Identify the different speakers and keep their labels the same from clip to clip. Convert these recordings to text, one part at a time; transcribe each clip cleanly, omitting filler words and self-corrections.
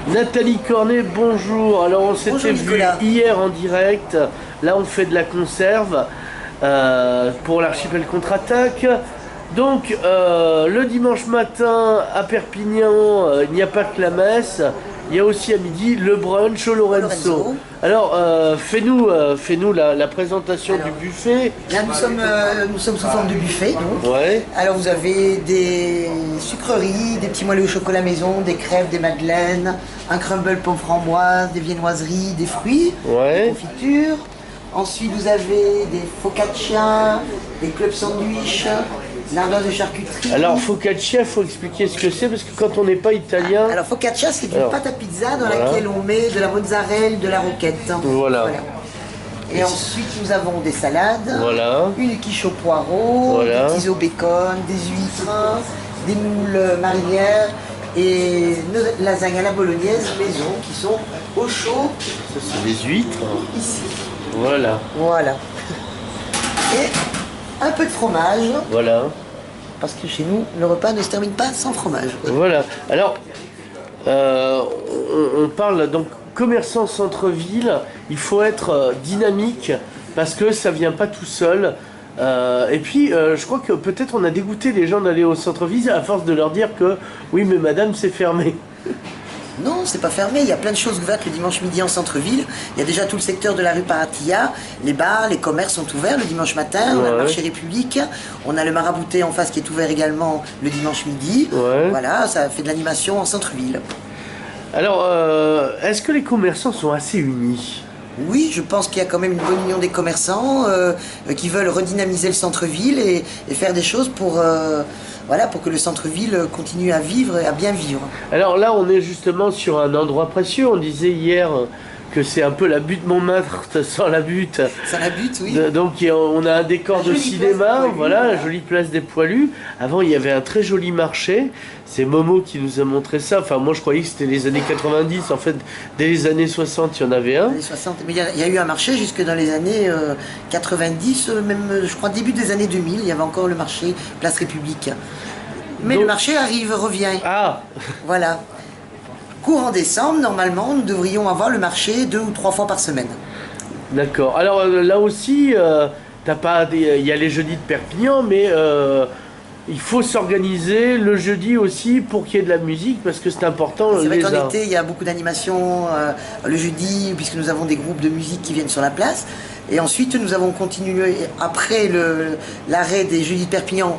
Speaker 1: Nathalie Cornet, bonjour. Alors on
Speaker 2: Bonjour
Speaker 1: s'était vu
Speaker 2: Nicolas.
Speaker 1: hier en direct. Là on fait de la conserve pour l'archipel contre-attaque. Donc le dimanche matin à Perpignan, il n'y a pas que la messe. Il y a aussi à midi le brunch au Lorenzo.
Speaker 2: Lorenzo.
Speaker 1: Alors fais-nous la présentation du
Speaker 2: Alors,
Speaker 1: buffet.
Speaker 2: Là, nous sommes sous forme de buffet. Donc.
Speaker 1: Ouais,
Speaker 2: Alors, vous avez des sucreries, des petits moelleux au chocolat maison, des crêpes, des madeleines, un crumble pomme framboise, des viennoiseries, des fruits, des
Speaker 1: ouais.
Speaker 2: confitures. Ensuite, vous avez des focaccia, des clubs sandwich, l'ardoise de charcuterie.
Speaker 1: Alors focaccia, faut expliquer ce que c'est parce que quand on n'est pas italien.
Speaker 2: Alors, focaccia, c'est une
Speaker 1: Alors,
Speaker 2: pâte à pizza dans
Speaker 1: voilà.
Speaker 2: laquelle on met de la mozzarella, de la roquette.
Speaker 1: Voilà.
Speaker 2: Et ensuite, nous avons des salades,
Speaker 1: Voilà.
Speaker 2: une quiche au poireau,
Speaker 1: Voilà.
Speaker 2: des petits au bacon, des huîtres, des moules marinières et nos lasagnes à la bolognaise maison qui sont au chaud
Speaker 1: Ça c'est des huîtres.
Speaker 2: ici.
Speaker 1: Voilà.
Speaker 2: Voilà. Et un peu de fromage,
Speaker 1: Voilà.
Speaker 2: parce que chez nous, le repas ne se termine pas sans fromage.
Speaker 1: Voilà. Alors, on parle donc commerçant centre-ville. Il faut être dynamique parce que ça vient pas tout seul. Et puis, je crois que peut-être on a dégoûté les gens d'aller au centre-ville à force de leur dire que oui, mais madame, c'est fermé.
Speaker 2: Non, c'est pas fermé, il y a plein de choses ouvertes le dimanche midi en centre-ville. Il y a déjà tout le secteur de la rue Paratia, les bars, les commerces sont ouverts le dimanche matin, on a le
Speaker 1: Ouais.
Speaker 2: marché République, on a le marabouté en face qui est ouvert également le dimanche midi.
Speaker 1: Ouais.
Speaker 2: Voilà, ça fait de l'animation en centre-ville.
Speaker 1: Alors, est-ce que les commerçants sont assez unis?
Speaker 2: Oui, je pense qu'il y a quand même une bonne union des commerçants qui veulent redynamiser le centre-ville et faire des choses voilà, pour que le centre-ville continue à vivre et à bien vivre.
Speaker 1: Alors là, on est justement sur un endroit précieux. On disait hier que c'est un peu la butte Montmartre sans la butte.
Speaker 2: Ça l'habite, oui.
Speaker 1: Donc on a un décor
Speaker 2: La
Speaker 1: de
Speaker 2: jolie
Speaker 1: cinéma,
Speaker 2: place des Poilus,
Speaker 1: voilà, la
Speaker 2: voilà.
Speaker 1: jolie place des Poilus. Avant, il y avait un très joli marché. C'est Momo qui nous a montré ça. Enfin, moi, je croyais que c'était les années 90. En fait, dès les années 60, il y en avait un.
Speaker 2: Les 60. Mais il y a eu un marché jusque dans les années 90, même je crois début des années 2000, il y avait encore le marché Place République. Mais
Speaker 1: Donc-
Speaker 2: le marché revient.
Speaker 1: Ah,
Speaker 2: Voilà. Courant décembre, normalement, nous devrions avoir le marché 2 ou 3 fois par semaine.
Speaker 1: d'accord. Alors là aussi, t'as pas, il y a les jeudis de Perpignan, mais il faut s'organiser le jeudi aussi pour qu'il y ait de la musique parce que c'est important.
Speaker 2: C'est vrai
Speaker 1: les
Speaker 2: qu'en
Speaker 1: arts.
Speaker 2: été, il y a beaucoup d'animations le jeudi, puisque nous avons des groupes de musique qui viennent sur la place. Et ensuite, nous avons continué, après l'arrêt des Jeudis de Perpignan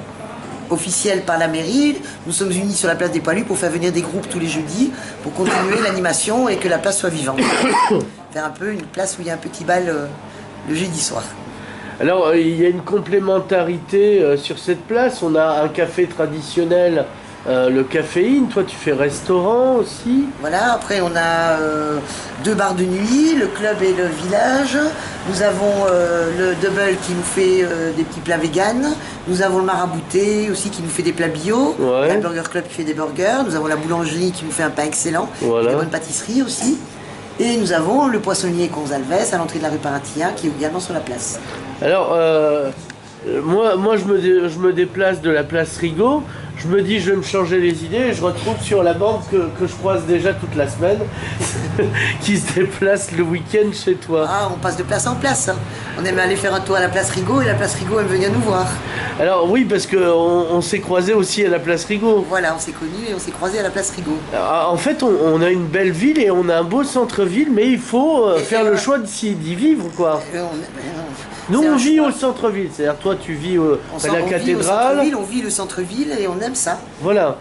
Speaker 2: officiel par la mairie, nous sommes unis sur la place des Poilus pour faire venir des groupes tous les jeudis, pour continuer l'animation et que la place soit vivante. Faire un peu une place où il y a un petit bal le jeudi soir.
Speaker 1: Alors, il y a une complémentarité sur cette place. On a un café traditionnel, le caféine. Toi, tu fais restaurant aussi.
Speaker 2: Voilà, après on a 2 bars de nuit, le club et le village. Nous avons le double qui nous fait des petits plats véganes. Nous avons le marabouté aussi qui nous fait des plats bio.
Speaker 1: Ouais.
Speaker 2: Il y a le burger club qui fait des burgers. Nous avons la boulangerie qui nous fait un pain excellent.
Speaker 1: Voilà.
Speaker 2: Des bonnes pâtisseries aussi. Et nous avons le poissonnier Consalves à l'entrée de la rue Paratia qui est également sur la place.
Speaker 1: Alors, moi je me déplace de la place Rigaud. Je me dis, je vais me changer les idées et je retrouve sur la bande que je croise déjà toute la semaine, qui se déplace le week-end chez toi.
Speaker 2: Ah, on passe de place en place. Hein. On aime aller faire un tour à la place Rigaud et la place Rigaud aime venir nous voir.
Speaker 1: Alors oui, parce qu'on s'est croisés aussi à la place Rigaud.
Speaker 2: Voilà, on s'est connus et on s'est croisés à la place Rigaud.
Speaker 1: En fait, on a une belle ville et on a un beau centre-ville, mais il faut faire le choix d'y vivre, quoi. Nous,
Speaker 2: C'est
Speaker 1: on
Speaker 2: un
Speaker 1: vit
Speaker 2: choix.
Speaker 1: au centre-ville, c'est-à-dire toi, tu vis à la
Speaker 2: On vit au
Speaker 1: cathédrale.
Speaker 2: centre-ville, on vit le centre-ville et on aime ça.
Speaker 1: Voilà.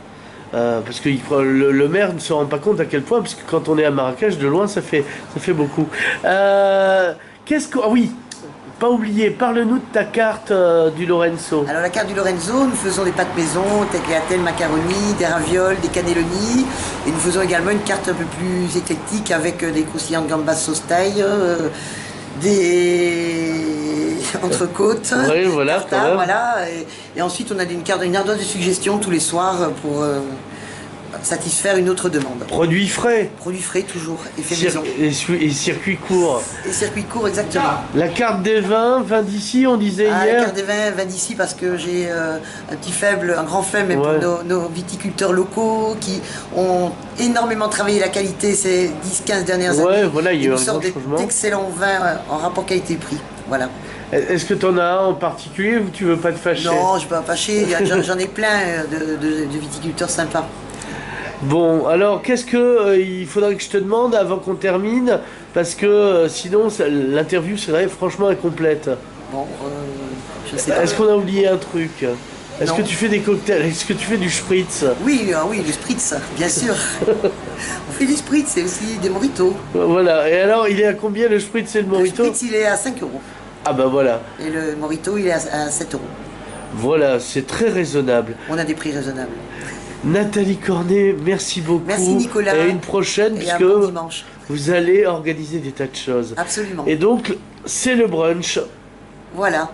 Speaker 1: Parce que le maire ne se rend pas compte à quel point, parce que quand on est à Marrakech, de loin, ça fait beaucoup. Ah oui, pas oublier, parle-nous de ta carte du Lorenzo.
Speaker 2: Alors la carte du Lorenzo, nous faisons des pâtes maison, tagliatelle, macaroni, des ravioles, des cannelloni. Et nous faisons également une carte un peu plus éclectique avec des croustillantes gambas sauce thaï, des entrecôtes,
Speaker 1: Oui, voilà,
Speaker 2: tartare,
Speaker 1: quand même.
Speaker 2: voilà. Et ensuite on a une ardoise de suggestion tous les soirs pour satisfaire une autre demande.
Speaker 1: Produits frais.
Speaker 2: Produits frais toujours, et fait maison.
Speaker 1: Et circuit court.
Speaker 2: Et circuit court, exactement.
Speaker 1: La carte des vins d'ici, on disait
Speaker 2: La
Speaker 1: hier.
Speaker 2: carte des vins d'ici parce que j'ai un petit faible, un grand faible
Speaker 1: Ouais.
Speaker 2: pour nos viticulteurs locaux qui ont énormément travaillé la qualité ces 10-15 dernières
Speaker 1: Ouais,
Speaker 2: années.
Speaker 1: voilà, il y a
Speaker 2: Ils
Speaker 1: eu
Speaker 2: nous
Speaker 1: un grand
Speaker 2: sortent
Speaker 1: changement.
Speaker 2: d'excellents vins en rapport qualité-prix. Voilà.
Speaker 1: Est-ce que tu en as un en particulier ou tu veux pas te fâcher?
Speaker 2: Non, je ne peux pas fâcher, j'en ai plein de viticulteurs sympas.
Speaker 1: Bon, alors qu'est-ce que il faudrait que je te demande avant qu'on termine? Parce que sinon l'interview serait franchement incomplète.
Speaker 2: Bon, je sais pas.
Speaker 1: Est-ce qu'on a oublié un truc? Est-ce
Speaker 2: Non.
Speaker 1: que tu fais des cocktails? Est-ce que tu fais du spritz?
Speaker 2: Oui, oui, le spritz, bien sûr. On fait du spritz et aussi des mojitos.
Speaker 1: Voilà, et alors il est à combien le spritz et le
Speaker 2: Le
Speaker 1: mojito?
Speaker 2: spritz, il est à 5 euros.
Speaker 1: Ah bah voilà,
Speaker 2: Et le mojito, il est à 7 euros.
Speaker 1: voilà, c'est très raisonnable.
Speaker 2: On a des prix raisonnables.
Speaker 1: Nathalie Cornet, merci beaucoup.
Speaker 2: Merci, Nicolas.
Speaker 1: Et à une prochaine,
Speaker 2: Et un
Speaker 1: puisque
Speaker 2: bon dimanche.
Speaker 1: vous allez organiser des tas de choses.
Speaker 2: Absolument.
Speaker 1: Et donc, c'est le brunch.
Speaker 2: Voilà.